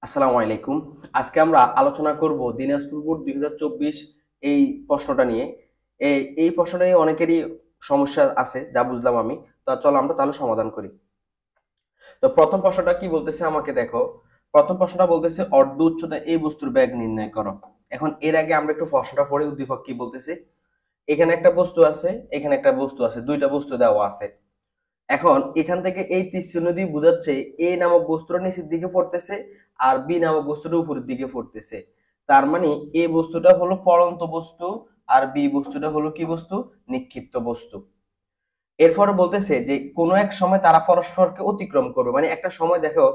আসসালামু আলাইকুম। আজকে আমরা আলোচনা করব দিনাজপুর বোর্ড 2024 এই প্রশ্নটা নিয়ে। এই প্রশ্নটা নিয়ে অনেকেরই সমস্যা আছে যা বুঝলাম আমি। তো চলো আমরা তাহলে সমাধান করি। তো প্রথম প্রশ্নটা কি বলতেছে আমাকে দেখো। প্রথম প্রশ্নটা বলতেছে অর্ধ উচ্চতায় এই বস্তুর ব্যাগ নির্ণয় করো। এখন এর আগে আমরা একটু প্রশ্নটা পড়ে উদ্দীপক কি বলতেছে। এখানে একটা বস্তু আছে, এখানে একটা বস্তু আছে, দুইটা বস্তু দেওয়া আছে। এখন এখান থেকে এই তীর চিহ্ন দিয়ে বোঝাচ্ছে এ নামক বস্তুটা নিচের দিকে পড়তেছে আর বি নামক বস্তুটা উপরের দিকে পড়তেছে। তার মানে এ বস্তুটা হলো পড়ন্ত বস্তু আর বি বস্তুটা হলো কি বস্তু, নিক্ষিপ্ত বস্তু। এরপরে বলতেছে যে কোনো এক সময় তারা পরস্পরকে অতিক্রম করবে, মানে একটা সময় দেখো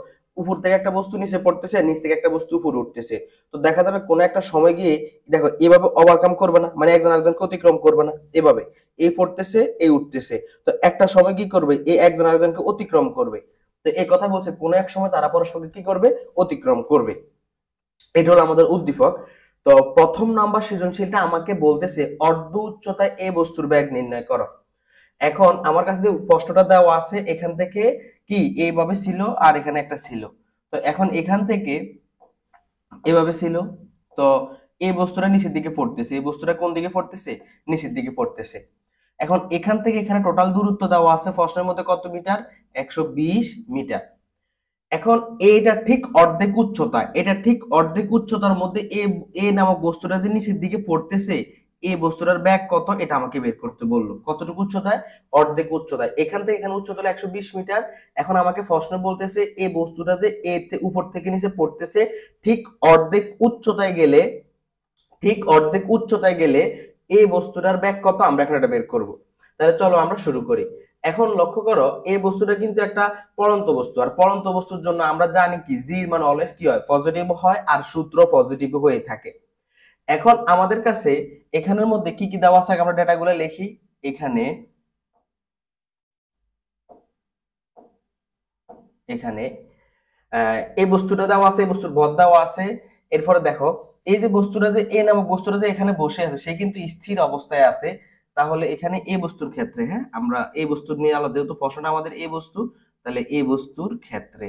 উপর থেকে একটা বস্তু নিচে পড়তেছে, নিচ থেকে একটা বস্তু উপরে উঠতেছে। তো দেখা যাবে কোনো একটা সময় গিয়ে দেখো এভাবে ওভারকাম করবে না, মানে একজন আরেকজনকে অতিক্রম করবে না, এভাবে এই পড়তেছে এই উঠতেছে। তো একটা সময় কি করবে, এই একজন আরেকজনকে অতিক্রম করবে। তো এই কথা বলছে কোনো এক সময় তারা পরস্পরকে কি করবে, অতিক্রম করবে। এটা হলো আমাদের উদ্দীপক। তো প্রথম নাম্বার সৃজনশীলটা আমাকে বলতেছে অর্ধ উচ্চতায় এই বস্তুর ব্যাগ নির্ণয় করো। এখন আমার কাছে যে প্রশ্নটা দেওয়া আছে এখান থেকে কি এইভাবে ছিল আর এখানে একটা ছিল। তো এখন এখান থেকে এভাবে ছিল। তো এই বস্তুটা নিচের দিকে পড়তেছে, এই বস্তুটা কোন দিকে পড়তেছে, নিচের দিকে পড়তেছে। এখন এখান থেকে এখানে টোটাল দূরত্ব দেওয়া আছে প্রশ্নের মধ্যে কত মিটার, 120 মিটার। এখন এটা ঠিক অর্ধেক উচ্চতা, এটা ঠিক অর্ধেক উচ্চতার মধ্যে এ এ নামক বস্তুটা যে নিচের দিকে পড়তেছে, এই বস্তুটার ব্যাগ কত এটা আমাকে বের করতে বললো। কতটুকু উচ্চতায়, অর্ধেক উচ্চতায়। এখান থেকে এখানে উচ্চতা হলো 120 মিটার। এখন আমাকে প্রশ্ন বলতেছে এই বস্তুটা যে উপর থেকে নিচে পড়তেছে ঠিক অর্ধেক উচ্চতায় গেলে, ঠিক অর্ধেক উচ্চতায় গেলে এই বস্তুটার ব্যাগ কত আমরা এখন এটা বের করব। তাহলে চলো আমরা শুরু করি। এখন লক্ষ্য করো এই বস্তুটা কিন্তু একটা পড়ন্ত বস্তু, আর পড়ন্ত বস্তুর জন্য আমরা জানি কি জির মান অলওয়েজ কি হয়, পজিটিভ হয়, আর সূত্র পজিটিভ হয়ে থাকে। এখন আমাদের কাছে এখানের মধ্যে কি কি দেওয়া আছে আমরা ডেটাগুলো লিখি। এখানে এখানে এই বস্তুটা দেওয়া আছে, এই বস্তুর ভর দেওয়া আছে। এরপরে দেখো এই যে বস্তুটা যে এ নামক বস্তুটা যে এখানে বসে আছে সে কিন্তু স্থির অবস্থায় আছে। তাহলে এখানে এই বস্তুর ক্ষেত্রে, হ্যাঁ আমরা এই বস্তুর নিয়ে আলাদা, যেহেতু প্রশ্নটা আমাদের এই বস্তু, তাহলে এই বস্তুর ক্ষেত্রে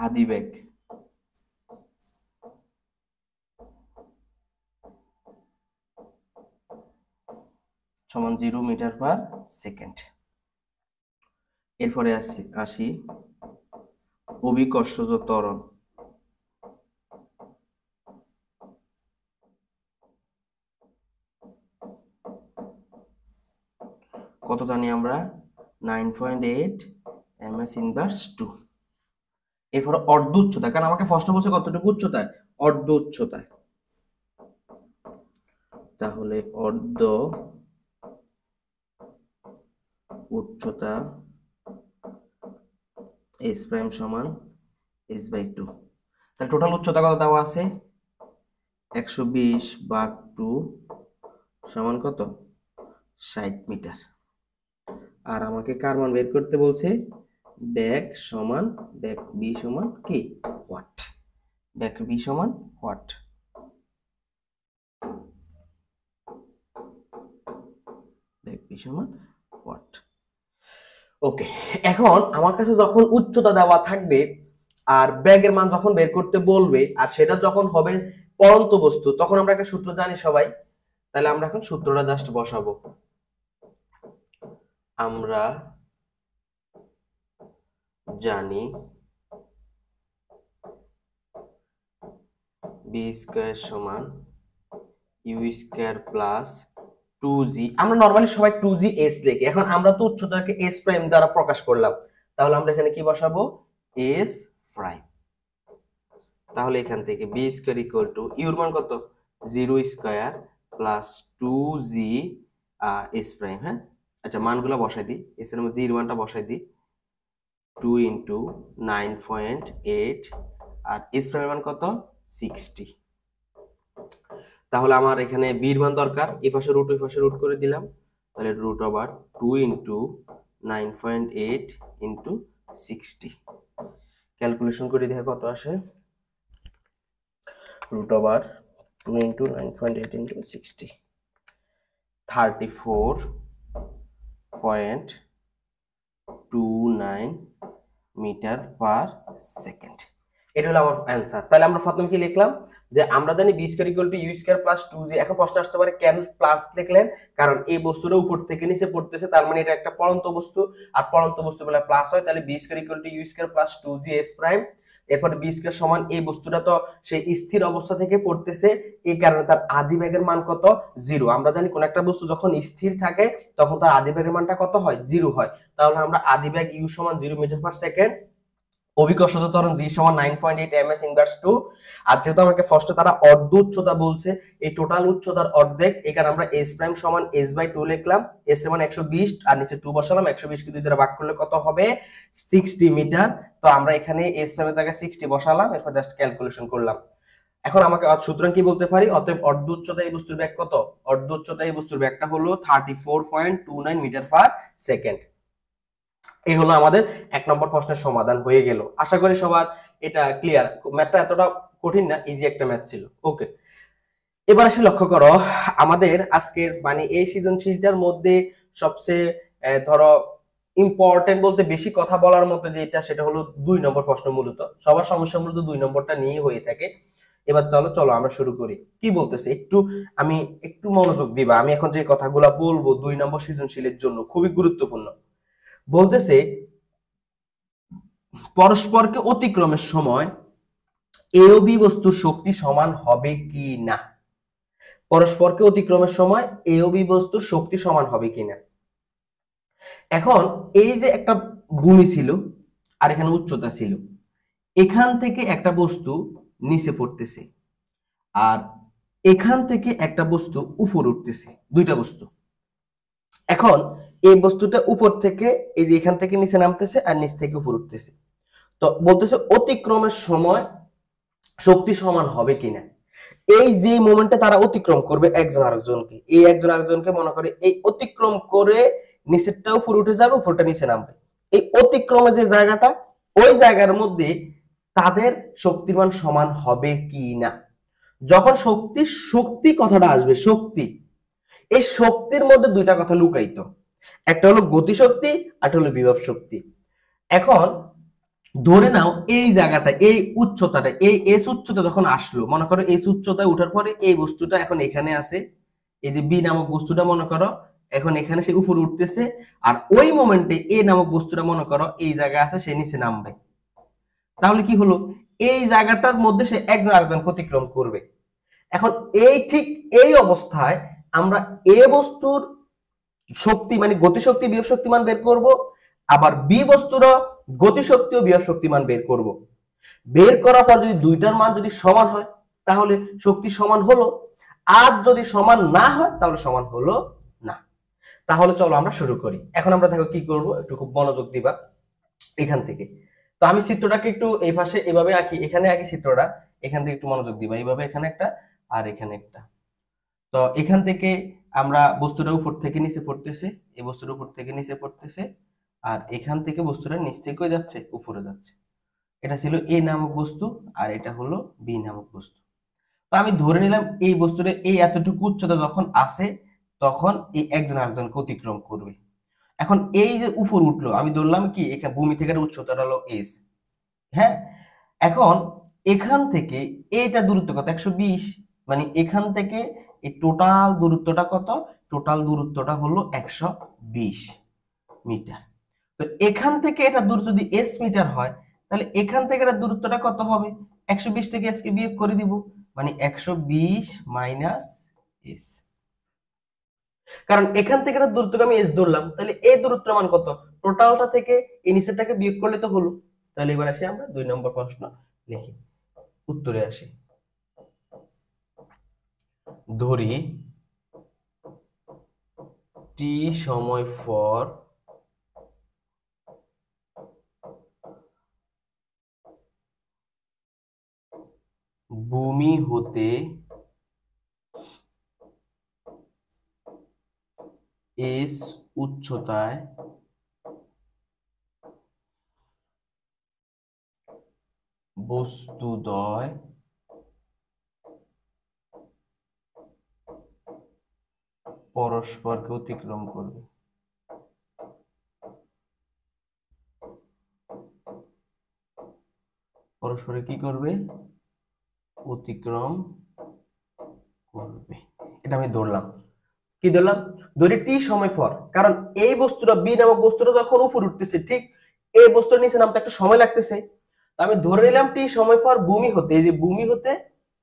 আদিবেগ সমান 0 মিটার/সেকেন্ড। এরপরে আসি আসি অভিকর্ষজ ত্বরণ। কত জানি আমরা, 9.8 ms/2। এরপরে অর্ধ উচ্চতা, কারণ আমাকে প্রশ্ন বলছে কতটুকু উচ্চতায়, অর্ধ উচ্চতায়। তাহলে অর্ধ উচ্চতা এস প্রাইম সমান s/2। তাহলে টোটাল উচ্চতা কত দেওয়া আছে, 120/2 সমান কত, 60 মিটার। আর আমাকে কার মান বের করতে বলছে, ব্যাগ সমান, ব্যাগ বি সমান কি, ওয়াট। ব্যাগ বি সমান ওয়াট। ব্যাগ বি সমান ওয়াট। ওকে। এখন আমার কাছে যখন উচ্চতা দেওয়া থাকবে আর ব্যাগের মান যখন বের করতে বলবে, আর সেটা যখন হবে পরন্ত বস্তু, তখন আমরা একটা সূত্র জানি সবাই। তাহলে আমরা এখন সূত্রটা জাস্ট বসাবো। আমরা জানি বি স্কয়ার সমান ইউ স্কয়ার প্লাস 2g। আমরা নরমালি সবাই 2g s লিখি, এখন আমরা তো উচ্চতাকে s প্রাইম দ্বারা প্রকাশ করলাম। তাহলে আমরা এখানে কি বসাবো, s প্রাইম। তাহলে এখান থেকে বি স্কয়ার ইকুয়াল টু ইউর মান কত, 0 square plus 2g s prime. হ্যাঁ আচ্ছা, মানগুলো বসাই দিই, এস এর মধ্যে জির মানটা বসাই দিই, 2 ইন্টু 9.8, আর এস প্রাইমের মান কত, 60। তাহলে আমার এখানে বির মান দরকার, এই পাশে রুট ওই পাশে রুট করে দিলাম। তাহলে root over 2 into 9.8 into 60। Calculation করে দেখে কত আসে, root over 2 into 9.8 into 60, 34 0.29 metre per second. এটা হলো আমার অ্যান্সার। তাহলে আমরা প্রথমে কি লিখলাম যে আমরা জানি V square equal to U square plus 2জি। এখন প্রশ্ন আসতে পারে কেন প্লাস লিখলেন? কারণ এই বস্তুটা উপর থেকে নিচে পড়তেছে, তার মানে এটা একটা পড়ন্ত বস্তু, আর পড়ন্ত বস্তু বলে প্লাস হয়, তাহলে V square equal to U square plus 2জি এস প্রাইম। এরপর বি স্কয়ার সমান এই বস্তুটা তো সেই স্থির অবস্থা থেকে পড়তেছে, এই কারণে তার আদি বেগের মান কত? 0। আমরা জানি কোন একটা বস্তু যখন স্থির থাকে তখন তার আদি বেগের মানটা কত হয়? 0 হয়। তাহলে আমরা আদি বেগ ইউ সমান 0 মিটার পার সেকেন্ড, অভিকর্ষজ ত্বরণ জি সমান 9.8 ms ইনভার্স 2। আর যেহেতু আমাকে ফার্স্টে তারা অর্ধ উচ্চতা বলছে, এই টোটাল উচ্চতার অর্ধেক, এখানে আমরা s প্রাইম সমান s/2 লিখলাম। s এর মান 120 আর নিচে 2 বসালাম। 120 কে 2 দ্বারা ভাগ করলে কত হবে? 60 মিটার। তো আমরা এখানে s প্রাইমের জায়গায় 60 বসালাম, এরপর জাস্ট ক্যালকুলেশন করলাম। এখন আমাকে সুতরাং কি বলতে পারি? অতএব অর্ধ উচ্চতা এই বস্তুর বেগ কত? অর্ধ উচ্চতা এই বস্তুর বেগটা হলো 34.29 মিটার পার সেকেন্ড। এই হলো আমাদের 1 নম্বর প্রশ্নের সমাধান হয়ে গেল। আশা করি সবার এটা ক্লিয়ার। ম্যাথটা এতটা কঠিন না, ইজি একটা ম্যাথ ছিল। ওকে, এবার আসলে লক্ষ্য করো আমাদের আজকের মানে এই সৃজনশীলটার মধ্যে সবচেয়ে ধরো ইম্পর্টেন্ট বলতে বেশি কথা বলার মতো যেটা, সেটা হলো 2 নম্বর প্রশ্ন। মূলত সবার সমস্যা মূলত 2 নম্বরটা নিয়ে হয়ে থাকে। এবার চলো আমরা শুরু করি। কি বলতেছে আমি একটু মনোযোগ দিবা। আমি এখন যে কথাগুলা বলবো 2 নম্বর সৃজনশীলের জন্য খুবই গুরুত্বপূর্ণ। বলতেছে পরস্পরকে অতিক্রমের সময় এ ও বি বস্তুর শক্তি সমান হবে কি না। পরস্পরকে অতিক্রমের সময় এ ও বি বস্তুর শক্তি সমান হবে কিনা। এখন এই যে একটা ভূমি ছিল আর এখানে উচ্চতা ছিল, এখান থেকে একটা বস্তু নিচে পড়তেছে আর এখান থেকে একটা বস্তু উপর উঠতেছে, দুইটা বস্তু। এখন এই বস্তুটা উপর থেকে এই যে এখান থেকে নিচে নামতেছে আর নিচ থেকে উপর উঠতেছে। তো বলতেছে অতিক্রমের সময় শক্তি সমান হবে কিনা। এই যে মোমেন্টে তারা অতিক্রম করবে একজন আরেকজনকে, এই একজন আরেকজনকে মনে করে এই অতিক্রম করে নিচেরটা উপর উঠে যাবে, উপরটা নিচে নামবে। এই অতিক্রমে যে জায়গাটা, ওই জায়গার মধ্যে তাদের শক্তির মান সমান হবে কি না। যখন শক্তি কথাটা আসবে, শক্তি, এই শক্তির মধ্যে দুইটা কথা লুকায়িত, একটা হলো গতিশক্তি আর একটা হলো বিভব শক্তি। এখন ধরে নাও এই জায়গাটা, এই উচ্চতাটা, এই এস উচ্চতা যখন আসলো, মনে করো এস উচ্চতায় ওঠার পরে এই বস্তুটা এখন এখানে আছে, এই যে বি নামক বস্তুটা মনে করো এখন এখানে সে উপরে উঠতেছে, আর ওই মোমেন্টে এ নামক বস্তুটা মনে করো এই জায়গায় আছে, সে নিচে নামবে। তাহলে কি হলো? এই জায়গাটার মধ্যে সে একজন আরেকজন অতিক্রম করবে। এখন ঠিক এই অবস্থায় আমরা এ বস্তুর শক্তি মানে গতিশক্তি বিভব শক্তি মান বের করব, আবার বি বস্তুর গতিশক্তি ও বিভব শক্তি মান বের করব। বের করার পর যদি দুইটার মান যদি সমান হয় তাহলে শক্তি সমান হলো, আর যদি সমান না হয় তাহলে সমান হলো না। তাহলে চলো আমরা শুরু করি। এখন আমরা দেখো কি করব, একটু খুব মনোযোগ দিবা এখান থেকে। তো আমি চিত্রটাকে একটু এই পাশে এভাবে আঁকি, এখানে আঁকি চিত্রটা, এখান থেকে একটু মনোযোগ দিবা। এইভাবে এখানে একটা আর এখানে একটা। তো এখান থেকে আমরা বস্তুটা উপর থেকে নিচে পড়তেছে, এই বস্তুটা উপর থেকে নিচে পড়তেছে, আর এখান থেকে বস্তুটা নিচ থেকে যাচ্ছে উপরে যাচ্ছে। এটা ছিল এ নামক বস্তু আর এটা হলো বি নামক বস্তু। তো আমি ধরে নিলাম এই বস্তুটা এই এতটুকু উচ্চতা যখন আসে তখন এই একজন আরেকজনকে অতিক্রম করবে। এখন এই যে উপর উঠলো, আমি ধরলাম কি এখানে ভূমি থেকে উচ্চতাটা হলো এস। হ্যাঁ, এখন এখান থেকে এইটা দূরত্ব কত? 120। মানে এখান থেকে এই টোটাল দূরত্বটা কত? টোটাল দূরত্বটা হলো 120 মিটার। তো এখান থেকে এটা দূরত্ব যদি এস মিটার হয় তাহলে এখান থেকে এটা দূরত্বটা কত হবে? 120 থেকে এস কে বিয়োগ করে দিব, মানে 120 মাইনাস এস। কারণ এখান থেকে এটা দূরত্বকে আমি এস ধরলাম, তাহলে এই দূরত্বের মান কত? টোটালটা থেকে এই নিচেরটাকে বিয়োগ করলে তো হলো। তাহলে এবার আসি আমরা 2 নম্বর প্রশ্ন লিখি, উত্তরে আসি। ধরি টি সময় পর ভূমি হতে এস উচ্চতায় বস্তুদ্বয় পরস্পরকে অতিক্রম করবে। পরস্পরে কি করবে, অতিক্রম করবে। এটা আমি ধরলাম, কি ধরলাম, ধরি টি সময় পর, কারণ এই বস্তুটা বি নামক বস্তুটা যখন উপরে উঠতেছে ঠিক এই বস্তুর নিচে নামতে একটা সময় লাগতেছে, আমি ধরে নিলাম টি সময় পর ভূমি হতে, এই যে ভূমি হতে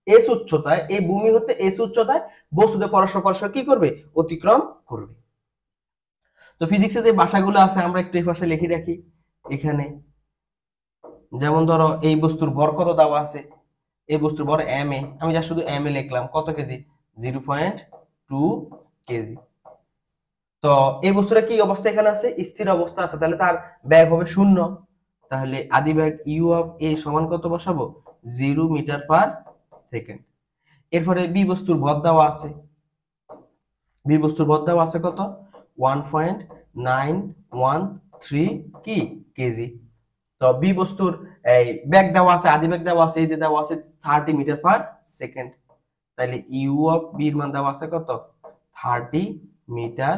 এস উচ্চতায়, এই ভূমি হতে এস উচ্চতায় বস্তুতে পরস্পর পরস্পর কি করবে, অতিক্রম করবে। তো ফিজিক্সে যে ভাষাগুলো আছে আমরা একটু এই পাশে লিখে রাখি এখানে। যেমন ধরো এই বস্তুর ভর কত দেওয়া আছে, এই বস্তুর ভর এম এ, আমি যা শুধু এম এ লিখলাম, কত কেজি, 0.2 কেজি। তো এই বস্তুটা কি অবস্থা এখানে আছে, স্থির অবস্থা আছে, তাহলে তার ব্যাগ হবে 0। তাহলে আদি ব্যাগ ইউ অফ এ সমান কত বসাবো, 0 মিটার পার সেকেন্ড। এরপরে বি বস্তুর ভর দেওয়া আছে, বি বস্তুর ভর দেওয়া আছে কত, 1.913 কি কেজি। তো বি বস্তুর এই ব্যাগ দেওয়া আছে, আদি ব্যাগ দেওয়া আছে, এই যে দেওয়া আছে 30 মিটার পার সেকেন্ড। তাহলে ইউ অফ বি এর মান দেওয়া আছে কত, 30 মিটার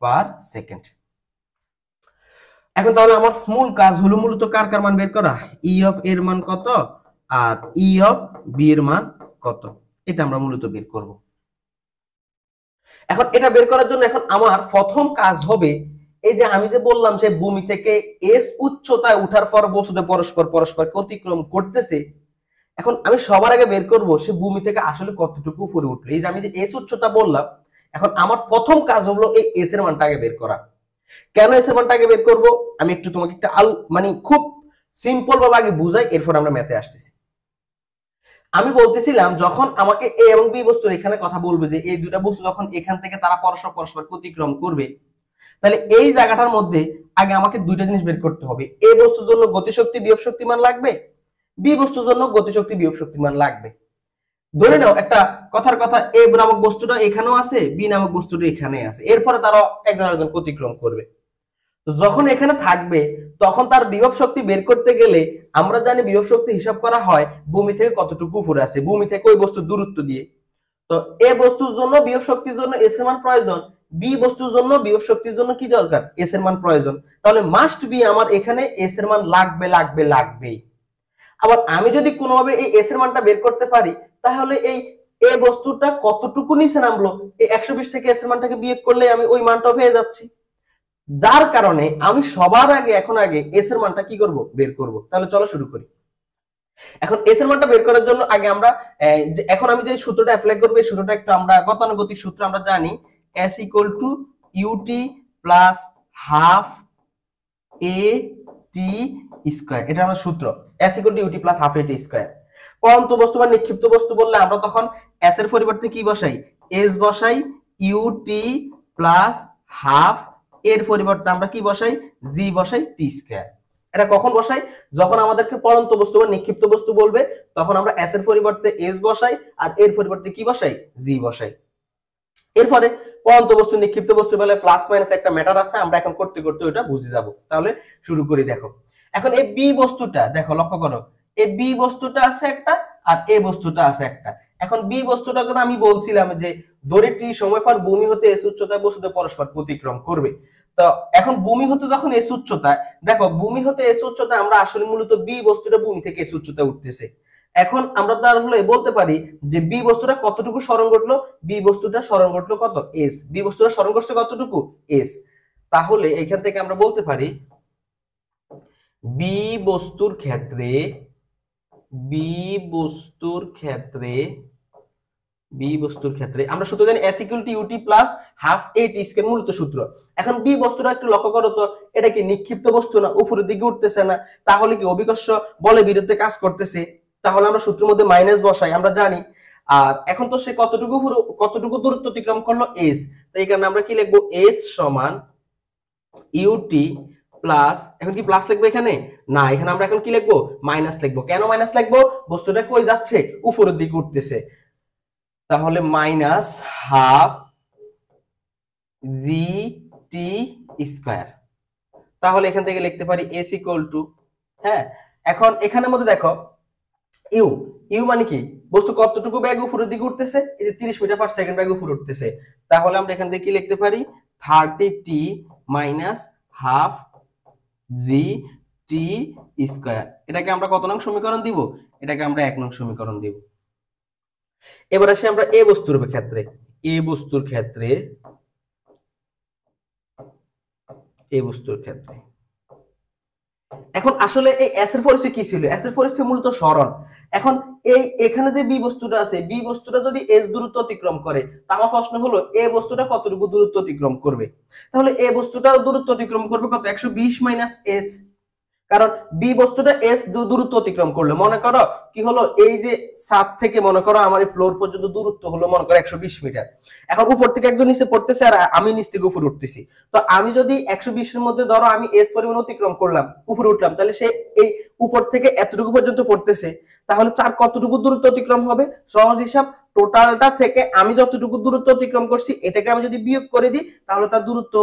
পার সেকেন্ড। এখন তাহলে আমার মূল কাজ হলো মূলত কার কার মান বের করা, ই অফ এর মান কত আর ই অফ বি এর মান কত, এটা আমরা মূলত বের করব। এখন এটা বের করার জন্য এখন আমার প্রথম কাজ হবে, এই যে আমি যে বললাম যে ভূমি থেকে এস উচ্চতায় উঠার পর বস্তুতে পরস্পর পরস্পর অতিক্রম করতেছে, এখন আমি সবার আগে বের করব সে ভূমি থেকে আসলে কতটুকু উপরে উঠলো। এই যে আমি যে এস উচ্চতা বললাম, এখন আমার প্রথম কাজ হলো এই এস এর মানটা আগে বের করা। কেন এস এর মানটা আগে বের করব, আমি একটু তোমাকে একটা মানে খুব সিম্পল ভাবে আগে বুঝাই, এরপর আমরা ম্যাথে আসতেছি। আমি বলতেছিলাম যখন আমাকে এ এবং বি বস্তুর এখানে কথা বলবে যে এই দুটা বস্তু যখন এখান থেকে তারা পরস্পর পরস্পর অতিক্রম করবে, তাহলে এই জায়গাটার মধ্যে আগে আমাকে দুইটা জিনিস বের করতে হবে, এ বস্তুর জন্য গতিশক্তি বিয়োগ শক্তিমান লাগবে, বি বস্তুর জন্য গতিশক্তি বিয়োগ শক্তিমান লাগবে। ধরে নাও একটা কথার কথা, এ নামক বস্তুটা এখানেও আছে, বি নামক বস্তুটা এখানে আছে, এরপরে তারা একজন আরেকজন অতিক্রম করবে। তো যখন এখানে থাকবে তখন তার বিভব শক্তি বের করতে গেলে আমরা জানি বিভব শক্তি হিসাব করা হয় ভূমি থেকে কতটুকু উপরে আছে, ভূমি থেকে ওই বস্তুর দূরত্ব দিয়ে। তো এ বস্তুর জন্য বিভব শক্তির জন্য এস এর মান প্রয়োজন, বি বস্তুর জন্য বিভব শক্তির জন্য কি দরকার, এস এর মান প্রয়োজন। তাহলে মাস্ট বি আমার এখানে এস এর মান লাগবে লাগবে লাগবেই। আবার আমি যদি কোনোভাবে এই এস এর মানটা বের করতে পারি, তাহলে এই এ বস্তুটা কতটুকু নিচে নামলো, এই 120 থেকে এস এর মানটাকে বিয়োগ করলে আমি ওই মানটা পেয়ে যাচ্ছি। যার কারণে আমি সবার আগে এখন আগে এস এর মানটা কি করব, বের করব। তাহলে চলো শুরু করি। এখন এস এর মানটা বের করার জন্য আগে আমরা এখন আমি যে সূত্রটা অ্যাপ্লাই করব, এই সূত্রটা একটু আমরা গতানুগতিক সূত্র আমরা জানি, s equal to u t plus half a t square, এটা আমার সূত্র, s equal to u t plus half a t square. পরন্ত বস্তু বা নিক্ষিপ্ত বস্তু বললে আমরা তখন s এর পরিবর্তে কি বসাই, s বসাই, ইউটি প্লাস হাফ এর পরিবর্তে আমরা কি বসাই, জি বসাই, টি স্কয়ার। এটা কখন বসাই, যখন আমাদেরকে পরন্ত বস্তু বা নিক্ষিপ্ত বস্তু বলবে তখন আমরা s এর পরিবর্তে s বসাই আর এর পরিবর্তে কি বসাই, জি বসাই। এরপরে পরন্ত বস্তু নিক্ষিপ্ত বস্তু বলে প্লাস মাইনাস একটা ম্যাটার আছে, আমরা এখন করতে করতে ওটা বুঝে যাব। তাহলে শুরু করি। দেখো এখন এই বি বস্তুটা দেখো, লক্ষ্য করো, এই বি বস্তুটা আছে একটা আর এ বস্তুটা আছে একটা। এখন বি বস্তুটার কথা আমি বলছিলাম যে দড়িটি সময় পর ভূমি হতে এস উচ্চতায় বস্তুতে পরস্পর অতিক্রম করবে। তো এখন ভূমি হতে যখন এস উচ্চতায়, দেখো ভূমি হতে এস উচ্চতায় আমরা আসলে মূলত বি বস্তুটা ভূমি থেকে এস উচ্চতায় উঠতেছে। এখন আমরা তাহলে বলতে পারি যে বি বস্তুটা কতটুকু সরণ ঘটলো, বি বস্তুটা সরণ ঘটলো কত, এস, বি বস্তুটা সরণ ঘটছে কতটুকু, এস। তাহলে এখান থেকে আমরা বলতে পারি বি বস্তুর ক্ষেত্রে, বি বস্তুর ক্ষেত্রে, বি বস্তুর ক্ষেত্রে আমরা সূত্র জানি s equal to u t plus half a t square, মূলত সূত্র। এখন বি বস্তুটা একটু লক্ষ্য করো তো, এটা কি নিক্ষিপ্ত বস্তু না, উপরের দিকে উঠতেছে না, তাহলে কি অভিকর্ষ বলের বিরুদ্ধে কাজ করতেছে, তাহলে আমরা সূত্রের মধ্যে মাইনাস বসাই, আমরা জানি। আর এখন তো সে কতটুকু দূরত্ব অতিক্রম করলো, এস, তো এই কারণে আমরা কি লিখবো, এস সমান ইউটি প্লাস, এখন কি প্লাস লিখবো এখানে, না এখানে আমরা এখন কি লিখবো, মাইনাস লিখবো। কেন মাইনাস লিখবো, বস্তুটা কই যাচ্ছে, উপরের দিকে উঠতেছে, তাহলে মাইনাস হাফ জি টি স্কয়ার। তাহলে এখান থেকে লিখতে পারি এস ইকুয়াল টু, হ্যাঁ এখন এখানের মধ্যে দেখো ইউ, ইউ মানে কি, বস্তু কতটুকু বেগ উপরের দিকে উঠতেছে, এই যে 30 মিটার পার সেকেন্ড বেগ উপরে উঠতেছে, তাহলে আমরা এখান থেকে কি লিখতে পারি, 30t মাইনাস হাফ জি টি টি স্কয়ার। এটাকে আমরা কত নং সমীকরণ দিব? এটাকে আমরা 1 নং সমীকরণ দিব। এবার আসি আমরা এ বস্তুর ক্ষেত্রে। এ বস্তুর ক্ষেত্রে এখন আসলে এই এস এর পরিচয় কি ছিল? এস এর পরিচয় মূলত সরণ। এখন এখানে যে বি বস্তুটা আছে, বি বস্তুটা যদি এস দূরত্ব অতিক্রম করে, তা আমার প্রশ্ন হলো এ বস্তুটা কতটুকু দূরত্ব অতিক্রম করবে? তাহলে এ বস্তুটা দূরত্ব অতিক্রম করবে কত? 120 মাইনাস এস। কারণ বি বস্তুটা এস দূরত্ব অতিক্রম করলো, মনে করো কি হলো, এই যে ছাদ থেকে মনে করো আমার এই ফ্লোর পর্যন্ত দূরত্ব হলো মনে করো 120 মিটার। এখন উপর থেকে একজন নিচে পড়তেছে আর আমি নিচ থেকে উপরে উঠতেছি। তো আমি যদি 120 এর মধ্যে ধরো আমি এস পরিমাণ অতিক্রম করলাম, উপরে উঠলাম, তাহলে সে এই উপর থেকে এতটুকু পর্যন্ত পড়তেছে, তাহলে তার কতটুকু দূরত্ব অতিক্রম হবে? সহজ হিসাব, টোটালটা থেকে আমি যতটুকু দূরত্ব অতিক্রম করছি এটাকে আমি যদি বিয়োগ করে দিই তাহলে তার দূরত্ব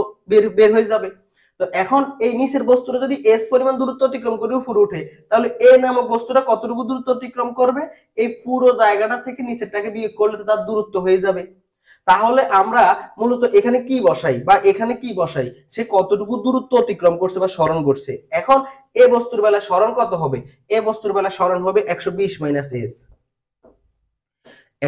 বের হয়ে যাবে। তো এখন এই নিচের বস্তুটা যদি এস পরিমাণ দূরত্ব অতিক্রম করে উপরে উঠে, তাহলে এ নামক বস্তুটা কতটুকু দূরত্ব অতিক্রম করবে? এই পুরো জায়গাটা থেকে নিচেরটাকে বিয়োগ করলে তার দূরত্ব হয়ে যাবে। তাহলে আমরা মূলত এখানে কি বসাই বা এখানে কি বসাই? সে কতটুকু দূরত্ব অতিক্রম করছে বা সরণ করছে। এখন এ বস্তুর বেলায় সরণ কত হবে? এ বস্তুর বেলায় সরণ হবে 120 মাইনাস এস।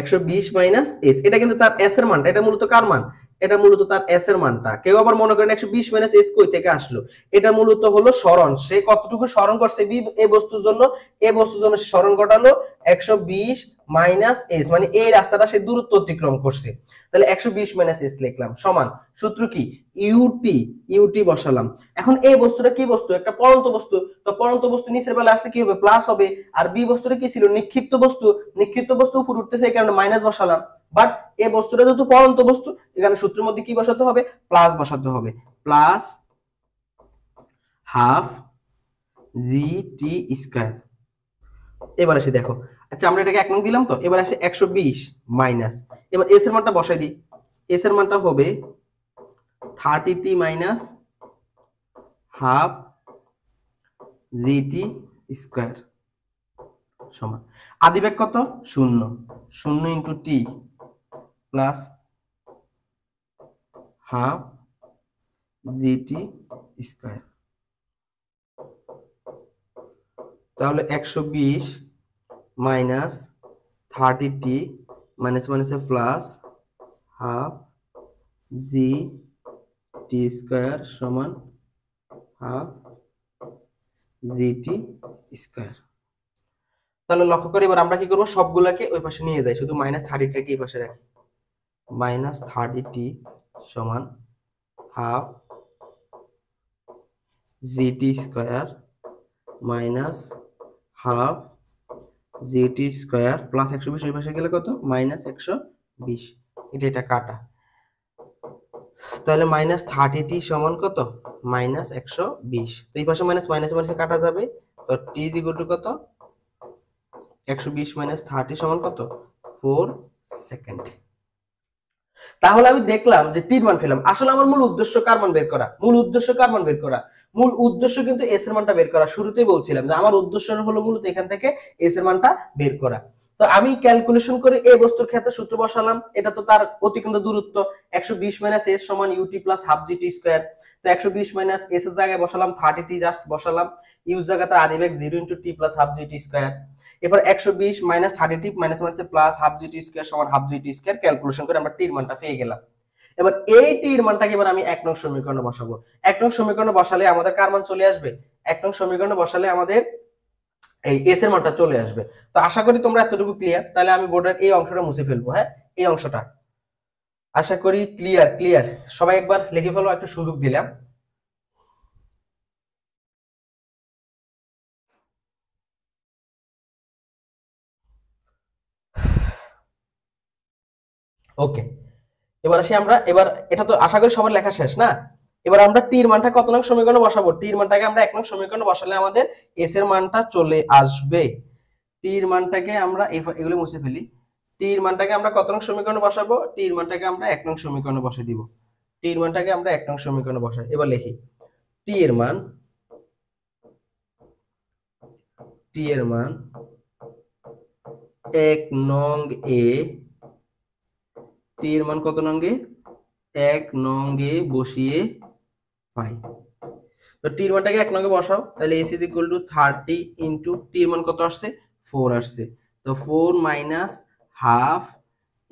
120 মাইনাস এস, এটা কিন্তু তার এস এর মানটা। এটা মূলত কার মান? এটা মূলত তার এস এর মানটা। কেউ আবার মনে করেন 120 মাইনাস এস কই থেকে আসলো? এটা মূলত হলো সরণ, সে কতটুকু সরণ করছে বি এ বস্তুর জন্য। এ বস্তুর জন্য সে সরণ ঘটালো 120 মাইনাস এস, মানে এই রাস্তাটা সে দূরত্ব অতিক্রম করছে। তাহলে 120 মাইনাস এস লিখলাম সমান সূত্র কি? ইউটি বসালাম। এখন এই বস্তুটা কি বস্তু? একটা পড়ন্ত বস্তু। তো পড়ন্ত বস্তু নিচের বেলা আসলে কি হবে? প্লাস হবে। আর বি বস্তুটা কি ছিল? নিক্ষিপ্ত বস্তু। নিক্ষিপ্ত বস্তু উপর উঠতেছে, এই কারণে মাইনাস বসালাম। বাট এই বস্তুটা যেহেতু পড়ন্ত বস্তু, এখানে সূত্রের মধ্যে কি বসাতে হবে? প্লাস বসাতে হবে। প্লাস হাফ জি টি স্কয়ার। এবার আসে দেখো, আচ্ছা আমরা এটাকে 1 নং দিলাম, তো এবার আসে 120 মাইনাস, এবার এস এর মানটা বসাই দিই। এস এর মানটা হবে 30t minus half g t square সমান আদিবেগ কত? 0। 0 into T plus half g t square. তাহলে 120 মাইনাস 30t মাইনাস মাইনাসে প্লাস হাফ জি টি স্কয়ার সমান হাফ জিটি স্কয়ার। তাহলে লক্ষ্য করি এবার আমরা কি করব? সবগুলোকে ওই পাশে নিয়ে যাই, শুধু মাইনাস 30টাকে এই পাশে রাখি। মাইনাস 30t সমান half g t square minus half g t square plus 120 ওই পাশে গেলে কত? মাইনাস 120। এটা কাটা, তাহলে মাইনাস 30t সমান কত? মাইনাস 120। তো এই পাশে মাইনাস মাইনাস মাইনাসে কাটা যাবে, তো t ইজ ইকুয়াল টু কত? 120 মাইনাস 30 সমান কত? 4 সেকেন্ড। তাহলে আমি দেখলাম যে টির মান পেলাম। আসলে আমার মূল উদ্দেশ্য কার মান বের করা? মূল উদ্দেশ্য কার মান বের করা? মূল উদ্দেশ্য কিন্তু এস এর মানটা বের করা। শুরুতেই বলছিলাম যে আমার উদ্দেশ্য হলো মূলত এখান থেকে এস এর মানটা বের করা। তো আমি ক্যালকুলেশন করে এই বস্তুর ক্ষেত্রে সূত্র বসালাম। এটা তো তার অতিক্রান্ত দূরত্ব 120 মাইনাস এস সমান u t plus half g t square. তো 120 মাইনাস এস এর জায়গায় বসালাম 30t, জাস্ট বসালাম। ইউ জায়গায় তার আদিবেগ 0 ইনটু টি প্লাস হাফ জিটি স্কয়ার। এবার 120 মাইনাস 30t মাইনাস মাইনাসে প্লাস হাফ জিটি স্কয়ার সমান হাফ জিটি স্কয়ার। ক্যালকুলেশন করে আমরা টির মানটা পেয়ে গেলাম। এবার এই টির মানটাকে এবার আমি 1 নং সমীকরণে বসাবো। 1 নং সমীকরণে বসালে আমাদের কার মান চলে আসবে? 1 নং সমীকরণে বসালে আমাদের এই এস এর মানটা চলে আসবে। তো আশা করি তোমরা এতটুকু ক্লিয়ার। তাহলে আমি বোর্ডের এই অংশটা মুছে ফেলবো। হ্যাঁ, এই অংশটা আশা করি ক্লিয়ার। সবাই একবার লিখে ফেলো, একটা সুযোগ দিলাম। ওকে, এবার আসি আমরা। এবার এটা তো আশা করি সবার লেখা শেষ না? এবার আমরা টির মানটা কত নং সমীকরণে বসাবো? টির মানটাকে আমরা 1 নং সমীকরণে বসালে আমাদের এস এর মানটা চলে আসবে। টির মানটাকে আমরা এগুলো মুছে ফেলি। টির মানটাকে আমরা কত নং সমীকরণে বসাবো? টির মানটাকে আমরা 1 নং সমীকরণে বসিয়ে দিব। টির মানটাকে আমরা 1 নং সমীকরণে বসাই। এবার লিখি টি এর মান 1 নং এ। টি এর মান কত নং এ? 1 নং এ বসিয়ে পাই। তো টির মানটাকে এক নঙ্গে বসাও, তাহলে S is equal to 30 into টির মান কত আসছে 4 আসছে, তো 4 মাইনাস হাফ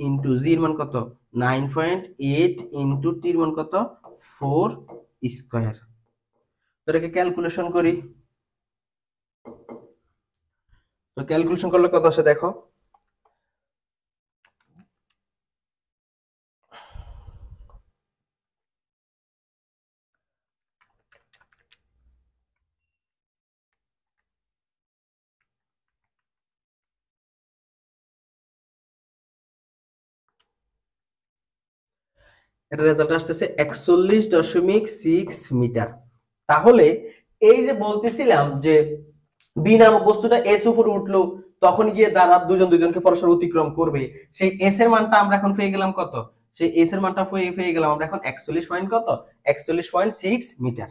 ইন্টু জির মান কত 9.8 ইন্টু টির মান কত 4 স্কয়ার। তো এটাকে ক্যালকুলেশন করি, তো ক্যালকুলেশন করলে কত আসে দেখো, এটা রেজাল্ট আসতেছে 41.6 মিটার। তাহলে এই যে বলতেছিলাম যে বি নামক বস্তুটা এস উপরে উঠলো, তখন গিয়ে দ্বারা দুজন দুজনকে পরস্পর অতিক্রম করবে, সেই এস এর মানটা আমরা এখন পেয়ে গেলাম কত, সেই এস এর মানটা পেয়ে গেলাম আমরা এখন 41 পয়েন্ট কত 41.6 মিটার।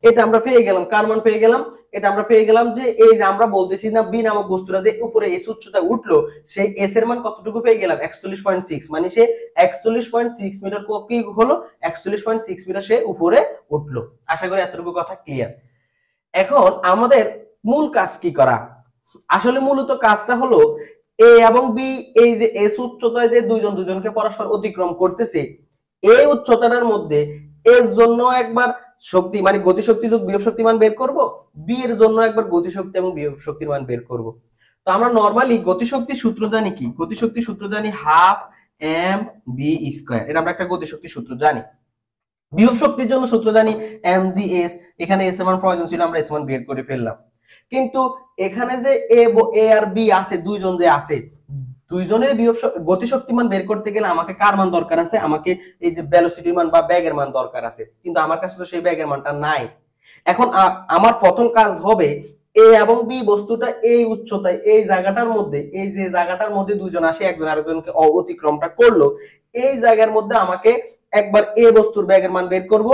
এটা আমরা পেয়ে গেলাম, কার মান পেয়ে গেলাম, এটা আমরা পেয়ে গেলাম যে এই যে আমরা বলতেছি না বি নামক বস্তুটা যে উপরে এস উচ্চতা উঠলো, সেই এস এর মান কতটুকু পেয়ে গেলাম 41.6, মানে সে 41.6 মিটার কি হলো 41.6 মিটার সে উপরে উঠলো। আশা করি এতটুকু কথা ক্লিয়ার। এখন আমাদের মূল কাজ কি করা, আসলে মূলত কাজটা হলো এ এবং বি এই যে এস উচ্চতায় যে দুইজন দুজনকে পরস্পর অতিক্রম করতেছে, এই উচ্চতাটার মধ্যে এর জন্য একবার শক্তি মানে গতিশক্তি যোগ বিভব শক্তি মান বের করব, বি এর জন্য একবার গতিশক্তি এবং বিভব শক্তির মান বের করব। তো আমরা নরমালি গতিশক্তির সূত্র জানি কি, গতিশক্তির সূত্র জানি হাফ এম বি স্কয়ার, এটা আমরা একটা গতিশক্তির সূত্র জানি। বিভব শক্তির জন্য সূত্র জানি mgs, এখানে এস এর মান প্রয়োজন ছিল আমরা এস মান বের করে ফেললাম। কিন্তু এখানে যে এ আর বি আছে, দুইজন যে আছে, দুইজনের বিভব গতিশক্তি মান বের করতে গেলে আমাকে কার মান দরকার আছে, আমাকে এই যে ভেলোসিটির মান বা বেগের মান দরকার আছে, কিন্তু আমার কাছে তো সেই বেগের মানটা নাই। এখন আমার প্রথম কাজ হবে এ এবং বি বস্তুটা এই উচ্চতায় এই জায়গাটার মধ্যে, এই যে জায়গাটার মধ্যে দুইজন আসে একজন আরেকজনকে অতিক্রমটা করলো, এই জায়গার মধ্যে আমাকে একবার এ বস্তুর বেগের মান বের করব,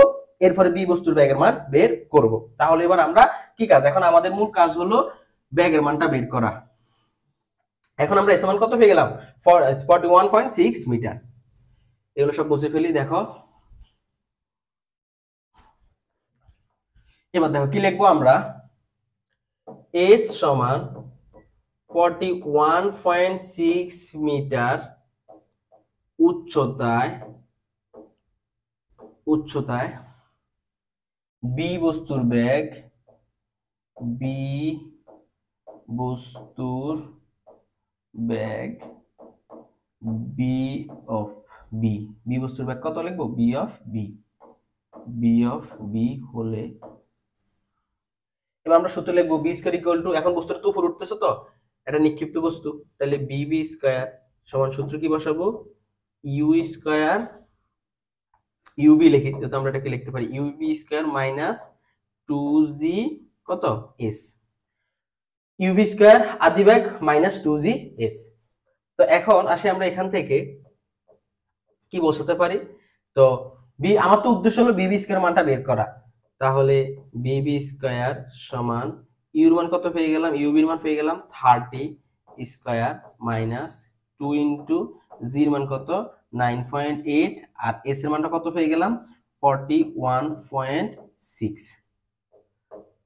এরপরে বি বস্তুর বেগের মান বের করব। তাহলে এবার আমরা কি কাজ, এখন আমাদের মূল কাজ হলো বেগের মানটা বের করা। এখন আমরা এস মান কত পেয়ে গেলাম 41.6 মিটার। এগুলো সব বুঝে ফেলি, দেখো এবার দেখো কি লিখবো আমরা, এস সমান 41.6 মিটার উচ্চতায় বি বস্তুর বেগ, বি বস্তুর বেগ বি অফ বি, বি বস্তুর বেগ কত লিখবো B of B, B of B হলে এবার আমরা সূত্র লিখবো বি স্কয়ার ইকুয়াল টু, এখন বস্তুটা তো উপরে উঠতেছে, তো এটা নিক্ষিপ্ত বস্তু, তাহলে বি বি স্কয়ার সমান সূত্র কি বসাবো ইউ স্কয়ার, ইউবি লিখি তো আমরা এটাকে লিখতে পারি ইউবি স্কয়ার মাইনাস 2জি কত এস, ইউবি স্কয়ার আদি বেগ মাইনাস 2জি এস। তো এখন আসি আমরা এখান থেকে কি বসাতে পারি, তো বি আমার তো উদ্দেশ্য হলো বিবি স্কয়ার মানটা বের করা, তাহলে বিবি স্কয়ার সমান ইউর মান কত পেয়ে গেলাম, ইউবির মান পেয়ে গেলাম 30 স্কয়ার মাইনাস 2 ইনটু জির মান কত 9.8, আর এস এর মানটা কত পেয়ে গেলাম 41.6।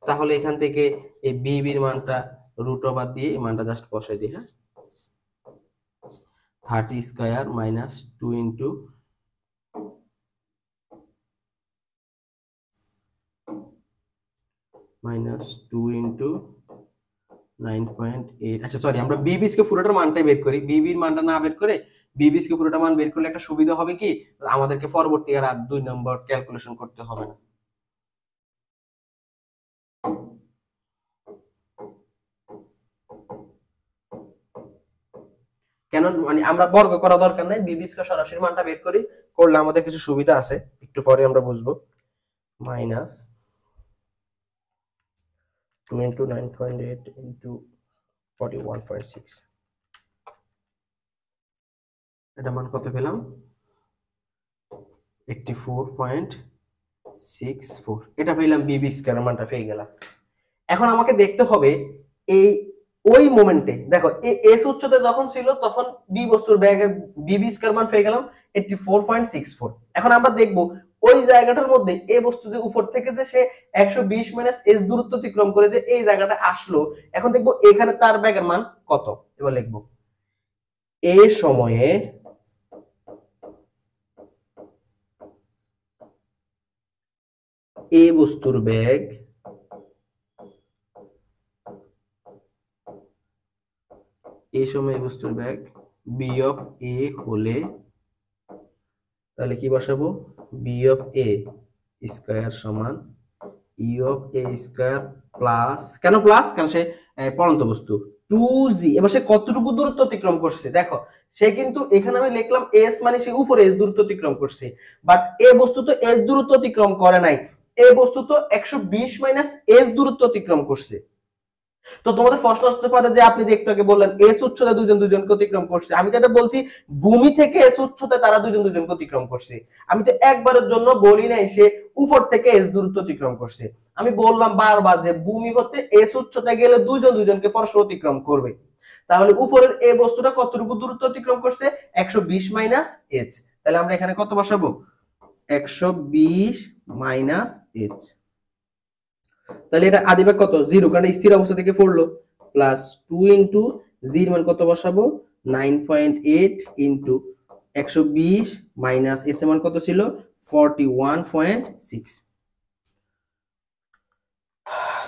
তাহলে এখান থেকে এই বিবির মানটা রুট ওভার দিয়ে এই মানটা জাস্ট বসাই দিই, হ্যাঁ 30 square minus 2 into minus 2 into 9.8। আচ্ছা সরি, আমরা বিবিস কে পুরোটার মানটাই বের করি, বিবির মানটা না বের করে বিবিস কে পুরোটা মান বের করলে একটা সুবিধা হবে কি, আমাদেরকে পরবর্তী আর 2 নম্বর ক্যালকুলেশন করতে হবে না। কেন মানে আমরা বর্গ করা দরকার নাই, বিবিস কে সরাসরি মানটা বের করি, করলে আমাদের কিছু সুবিধা আছে, একটু পরে আমরা বুঝবো। মাইনাস 2 ইনটু 9.8 ইনটু 41.6, এটা মান কত পেলাম 84.64, এটা পেলাম বিবি স্কয়ার মানটা পেয়ে গেলাম। এখন আমাকে দেখতে হবে এই ওই মোমেন্টে দেখো এস উচ্চতায় যখন ছিল তখন বি বস্তুর বেগের বিবি স্কয়ার মান পেয়ে গেলাম 84.64। এখন আমরা দেখব ওই জায়গাটার মধ্যে এই বস্তু যে উপর থেকে যে সে 120 মাইনাস এস দূরত্ব অতিক্রম করে যে এই জায়গাটা আসলো, এখন দেখবো এখানে তার বেগের মান কত। এবার লিখবো এ সময়ে এ বস্তুর বেগ এই সময় বস্তুর বেগ বি অফ এ হলে তাহলে কি বসাবো, বি অফ এ স্কয়ার সমান ই অফ এ স্কয়ার প্লাস, কেন প্লাস, কারণ সে পড়ন্ত বস্তু 2g। এবার সে কতটুকু দূরত্ব অতিক্রম করছে দেখো, সে কিন্তু এখানে আমি লিখলাম এস মানে সে উপরে এস দূরত্ব অতিক্রম করছে, বাট এ বস্তু তো এস দূরত্ব অতিক্রম করে নাই, এ বস্তু তো 120 মাইনাস এস দূরত্ব অতিক্রম করছে। তো তোমাদের প্রশ্ন আসতে পারে যে আপনি যে একটু আগে বললেন এস উচ্চতা দুজন দুজনকে অতিক্রম করছে, আমি যেটা বলছি ভূমি থেকে এস উচ্চতায় তারা দুজন দুজনকে অতিক্রম করছে। আমি তো একবারের জন্য বলি নাই সে উপর থেকে এস দূরত্ব অতিক্রম করছে, আমি বললাম বারবার যে ভূমি হতে এস উচ্চতায় গেলে দুজন দুজনকে পরস্পর অতিক্রম করবে। তাহলে উপরের এই বস্তুটা কতটুকু দূরত্ব অতিক্রম করছে, 120 মাইনাস এইচ। তাহলে আমরা এখানে কত বসাবো, 120 মাইনাস এইচ। তাহলে এটা আদিবেগ কত, 0, কারণ স্থির অবস্থা থেকে পড়লো, প্লাস 2 ইন্টু জির মান কত বসাবো, 9.8 ইন্টু 120 মাইনাস এস এর মান কত ছিল, 41.6।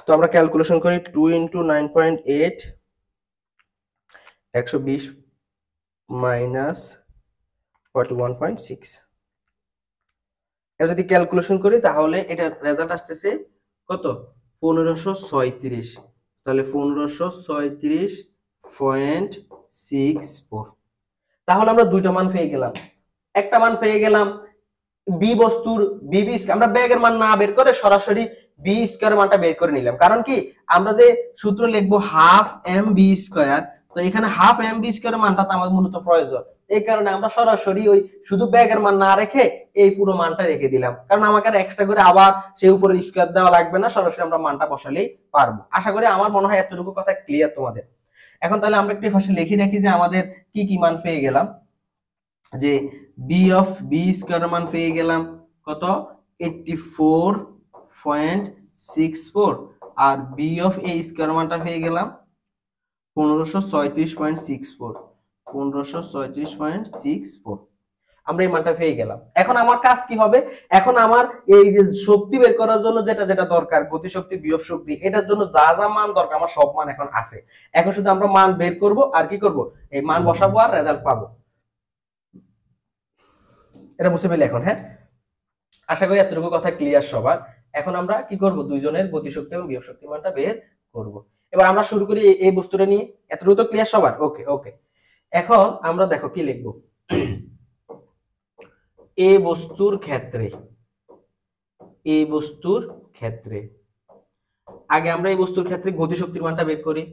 তো আমরা ক্যালকুলেশন করি 2 ইন্টু 9.8 120 মাইনাস 41.6। এটা যদি ক্যালকুলেশন করি তাহলে এটা রেজাল্ট আসতেছে কত, 1536। তাহলে 1536.64। তাহলে আমরা দুইটা মান পেয়ে গেলাম। একটা মান পেয়ে গেলাম বি বস্তুর বিবি, আমরা ব্যাগের মান না বের করে সরাসরি বি স্কয়ার মানটা বের করে নিলাম, কারণ কি আমরা যে সূত্র লিখবো হাফ এম বি স্কয়ার, তো এখানে হাফ এম বি স্কয়ার মানটা তো আমাদের মূলত প্রয়োজন, এই কারণে আমরা সরাসরি ওই শুধু ব্যাগের মান না রেখে এই পুরো মানটা রেখে দিলাম, কারণ আমাকে আর এক্সট্রা করে আবার সেই উপরে স্কয়ার দেওয়া লাগবে না, সরাসরি আমরা মানটা বসালেই পারবো। আশা করি আমার মনে হয় এতটুকু কথা ক্লিয়ার তোমাদের। এখন তাহলে আমরা একটু পাশে লিখে রাখি যে আমাদের কি কি মান পেয়ে গেলাম, যে বি অফ বি স্কয়ার মান পেয়ে গেলাম কত, 84.64, আর বি অফ এ স্কয়ার মানটা পেয়ে গেলাম 1536.64, 1536.64। আমরা এই মানটা পেয়ে গেলাম। এখন আমার কাজ কি হবে, এখন আমার এই যে শক্তি বের করার জন্য যেটা যেটা দরকার, গতি শক্তি বিভব শক্তি, এটার জন্য যা যা মান দরকার আমার সব মান এখন আছে। এখন শুধু আমরা মান বের করব আর কি করব, এই মান বসাবো আর রেজাল্ট পাবো। এটা বুঝতে পেলে এখন? হ্যাঁ, আশা করি এতটুকু কথা ক্লিয়ার সবার। এখন আমরা কি করব, দুইজনের গতিশক্তি এবং বিভব শক্তি মানটা বের করব। এবার আমরা শুরু করি এই বস্তুটা নিয়ে। এতটুকু তো ক্লিয়ার সবার? ওকে ওকে। এখন আমরা দেখো কি লিখব, এই বস্তুর ক্ষেত্রে, এই বস্তুর ক্ষেত্রে আগে আমরা এই বস্তুর ক্ষেত্রে গতিশক্তির মানটা বের করি।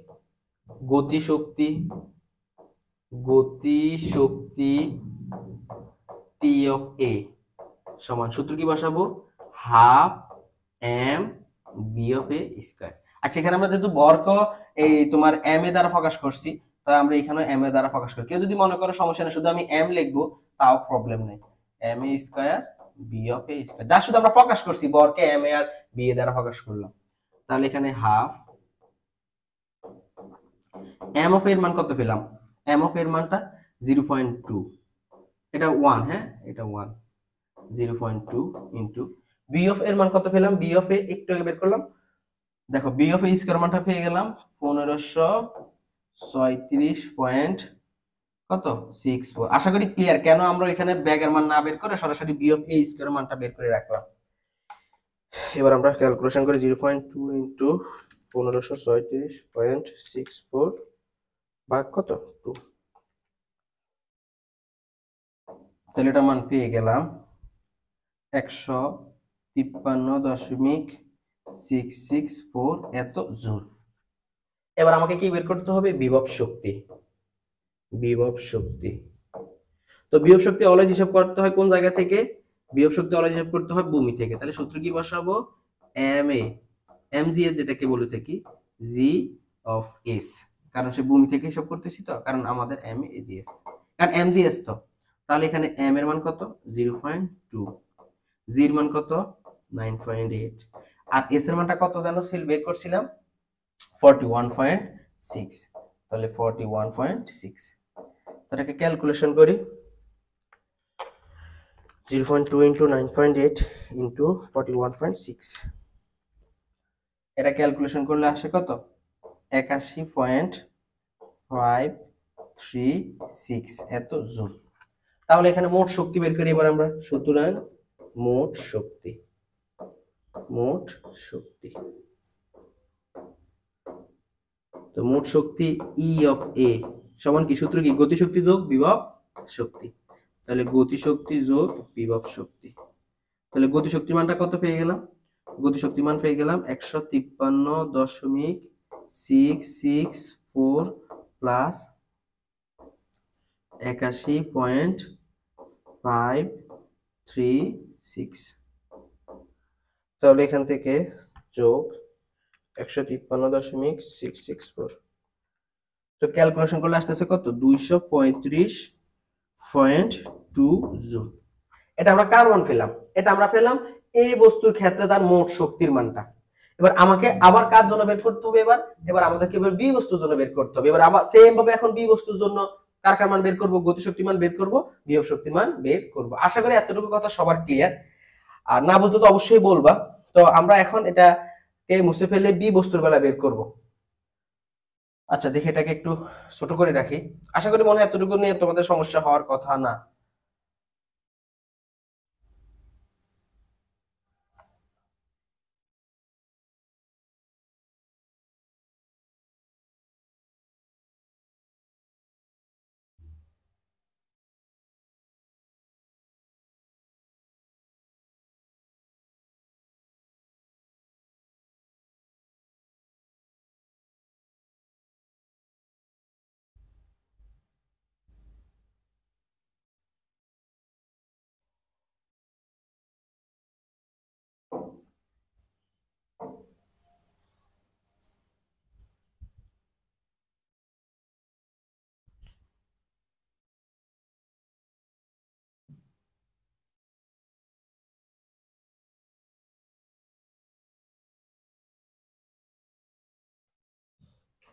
গতিশক্তি, গতিশক্তি টি অফ এ সমান সূত্র কি বসাবো, half m b of a square. আচ্ছা, এখানে আমরা যেহেতু বর্গ এই তোমার এম এ দ্বারা প্রকাশ করছি, তাই আমরা এখানে এম এ দ্বারা প্রকাশ করি। কেউ যদি মনে করো সমস্যা নেই, শুধু আমি এম লিখবো তাও প্রবলেম নেই, m a square b of a square, যা শুধু আমরা প্রকাশ করছি বর্গকে M A R B A দ্বারা প্রকাশ করলাম। তাহলে এখানে হাফ এম অফ এর মান কত পেলাম, এম অফ এর মানটা 0.2, এটা 1, হ্যাঁ এটা 1, 0.2 ইনটু বি অফ এর মান কত পেলাম, বি অফ এ একটু আগে বের করলাম, দেখো বি অফ এ স্কয়ার মানটা পেয়ে গেলাম 1536 পয়েন্ট কত 64। আশা করি ক্লিয়ার কেন আমরা এখানে ব্যাগের মান না বের করে সরাসরি বি অফ এ স্কয়ার মানটা বের করে রাখলাম। এবার আমরা ক্যালকুলেশন করি 0.2 ইনটু 1536.64 ভাগ কত 2, তাহলে এটা মান পেয়ে গেলাম 153.664 এত জুল। এবার আমাকে কি বের করতে হবে, বিভব শক্তি, বিভব শক্তি। তো বিভব শক্তি অলওয়েজ হিসাব করতে হয় কোন জায়গা থেকে, বিভব শক্তি অলওয়েজ হিসাব করতে হয় ভূমি থেকে। তাহলে সূত্র কি বসাবো, m a m g s যেটাকে বলে থাকি জি অফ এস, কারণ সে ভূমি থেকে হিসাব করতেছি তো, কারণ আমাদের এম এ জি এস, কারণ এম জি এস তো। তাহলে এখানে এম এর মান কত 0.2, জি এর মান কত 9.8 আর এস এর মানটা কত জানো বের করছিলাম 41.6 তাহলে 41.6 এটাকে ক্যালকুলেশন করি 0.2 ইন্টু 9.8 ইন্টু 41.6 এটা ক্যালকুলেশন করলে আসে কত 81.536 এত জুল তাহলে এখানে মোট শক্তি বের করি এবার আমরা সুতরাং মোট শক্তি তো মোট শক্তি ই অফ এ সমান কি সূত্র কি গতিশক্তি যোগ বিভব শক্তি তাহলে গতিশক্তি যোগ বিভব শক্তি তাহলে গতিশক্তির মানটা কত পেয়ে গেলাম গতিশক্তি মান পেয়ে গেলাম 153.664 প্লাস 81.536 তাহলে এখান থেকে যোগ 153.664 তো ক্যালকুলেশন করলে আসতেছে কত 235.2 জুল এটা আমরা কার মান পেলাম এটা আমরা পেলাম এই বস্তুর ক্ষেত্রে তার মোট শক্তির মানটা এবার আমাকে আবার কার জন্য বের করতে হবে এবার আমাদেরকে এবার বি বস্তুর জন্য বের করতে হবে এবার আবার সেম ভাবে এখন বি বস্তুর জন্য কার মান বের করব গতিশক্তি মান বের করব বিভব শক্তি মান বের করব আশা করি এতটুকু কথা সবার ক্লিয়ার আর না বুঝলে তো অবশ্যই বলবা তো আমরা এখন এটাকে মুছে ফেলে বি বস্তুর বেলা বের করব আচ্ছা দেখি এটাকে একটু ছোট করে রাখি আশা করি মনে হয় এতটুকু নিয়ে তোমাদের সমস্যা হওয়ার কথা না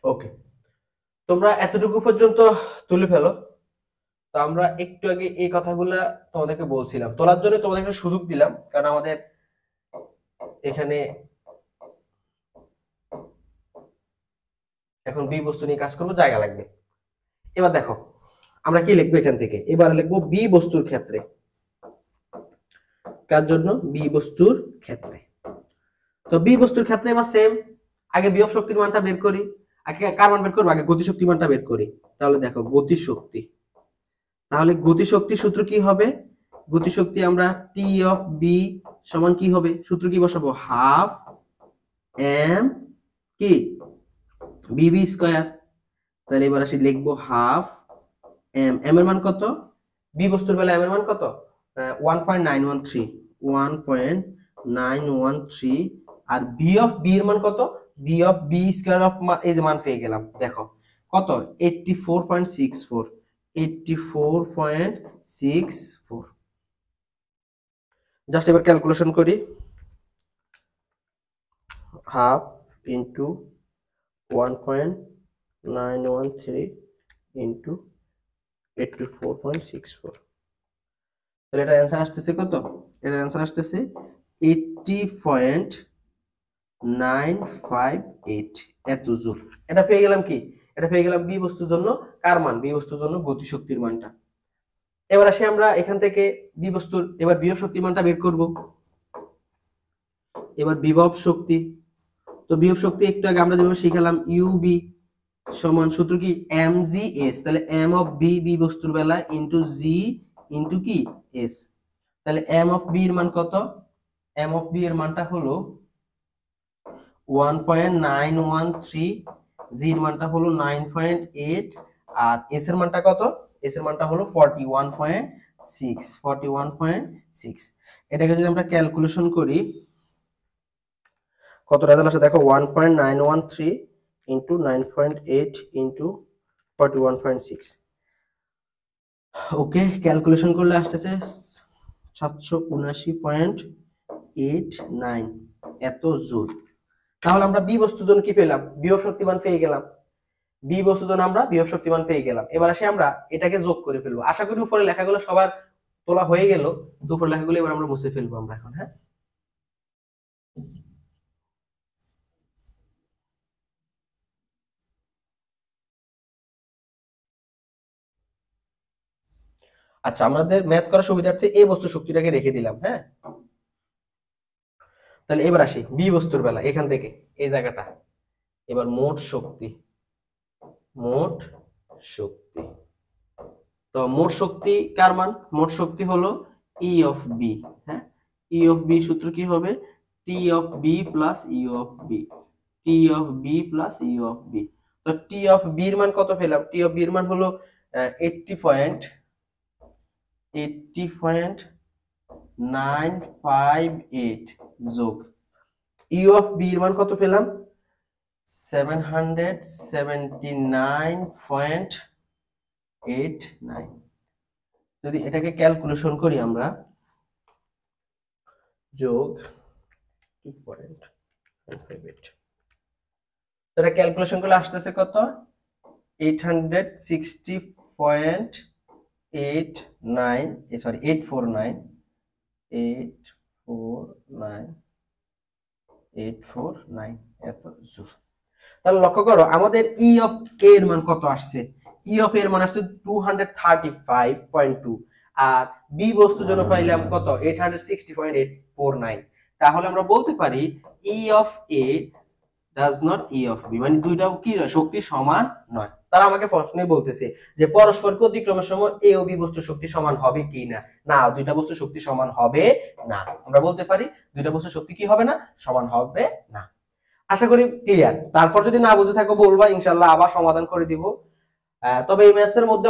ওকে তোমরা এতটুকু পর্যন্ত তুলে ফেলো তো আমরা একটু আগে এই কথাগুলা তোমাদেরকে বলছিলাম তোলার জন্য তোমাদেরকে সুযোগ দিলাম কারণ আমাদের এখানে এখন বি বস্তু নিয়ে কাজ করবো জায়গা লাগবে এবার দেখো আমরা কি লিখবো এখান থেকে এবার লিখবো বি বস্তুর ক্ষেত্রে কার জন্য বি বস্তুর ক্ষেত্রে তো বি বস্তুর ক্ষেত্রে এবার সেম আগে বিভব শক্তির মানটা বের করি আগে কার মান বের করবো আগে গতিশক্তি মানটা বের করি তাহলে দেখো গতিশক্তি তাহলে গতিশক্তি সূত্র কি হবে গতিশক্তি আমরা টি অফ বি সমান কি হবে সূত্র কি বসাবো হাফ এম কি বিবি স্কয়ার তাহলে এবার আসি লিখবো হাফ এম এম এর মান কত বি বস্তুর বেলা এম এর মান কত 1.913 আর বি অফ বি এর মান কত b of b square of এই যে মান পেয়ে গেলাম দেখো কত 84.64 জাস্ট এবার ক্যালকুলেশন করি হাফ ইন্টু 1.913 ইন্টু 84.64 তাহলে এটার অ্যান্সার আসতেছে কত এটার অ্যান্সার আসতেছে 80.958 এত জুল এটা পেয়ে গেলাম কি এটা পেয়ে গেলাম বি বস্তুর জন্য কার মান বি বস্তুর জন্য গতিশক্তির মানটা এবার আসি আমরা এখান থেকে বি বস্তুর এবার বিভব শক্তির মানটা বের করব এবার বিভব শক্তি তো বিভব শক্তি একটু আগে আমরা যেভাবে শিখালাম ইউবি সমান সূত্র কি এম জি এস তাহলে এম অফ বি বি বস্তুর বেলা ইন্টু জি ইন্টু কি এস তাহলে এম অফ বি এর মান কত এম অফ বি এর মানটা হলো 1.913 জি এর মানটা হলো 9.8 আর এস এর মানটা কত এস এর মানটা হলো 41.6 এটাকে যদি আমরা ক্যালকুলেশন করি কত রেজাল্ট আসে দেখো 1.913 ইন্টু 9.8 ইন্টু 41.6 ওকে ক্যালকুলেশন করলে আসতেছে 779.89 এত জুল। তাহলে আমরা বি বস্তুর জন্য কি পেলাম? বিভব শক্তিমান পেয়ে গেলাম। বি বস্তুর জন্য আমরা বিভব শক্তিমান পেয়ে গেলাম। এবার আসে আমরা এটাকে যোগ করে ফেলবো। আশা করি উপরে লেখাগুলো সবার তোলা হয়ে গেল। উপরে লেখাগুলো এবার আমরা মুছে ফেলবো আমরা এখন। হ্যাঁ, আচ্ছা, আমাদের ম্যাথ করার সুবিধার্থে এই বস্তু শক্তিটাকে রেখে দিলাম। হ্যাঁ, তাহলে এবার আসি বি বস্তুর বেলা, এখান থেকে এই জায়গাটা। এবার মোট শক্তি, মোট শক্তি, তো মোট শক্তি কার মান? মোট শক্তি হলো ই অফ বি। হ্যাঁ, ই অফ বি সূত্র কি হবে? T of V plus U of V, T of V plus U of V. তো টি অফ বি এর মান কত পেলাম? টি অফ বি এর মান হলো 80.958 যোগ ইউ অফ বি এর মান কত পেলাম? 779.89। যদি এটাকে ক্যালকুলেশন করি আমরা, যোগ এটা ক্যালকুলেশন করলে আসতেছে কত? 849 এত জুল। তাহলে লক্ষ্য করো আমাদের ই অফ এ এর মান কত আসছে? ই অফ এর মান আসছে 235.2, আর বি বস্তুর জন্য পাইলাম কত? 860.849। তাহলে আমরা বলতে পারি e of a does not e of b, মানে দুইটা কি নয়, শক্তি সমান নয়। তারা আমাকে প্রশ্নে বলতেছে যে পরস্পরকে অতিক্রমের সময় এ ও বি বস্তুর শক্তি সমান হবে কি না? না, দুইটা বস্তুর শক্তি সমান হবে না। আমরা বলতে পারি দুইটা বস্তুর শক্তি কি হবে না? সমান হবে না। আশা করি ক্লিয়ার। তারপর যদি না বুঝে থাকো বলবা, ইনশাল্লাহ আবার সমাধান করে দিব। তবে এই ম্যাথের মধ্যে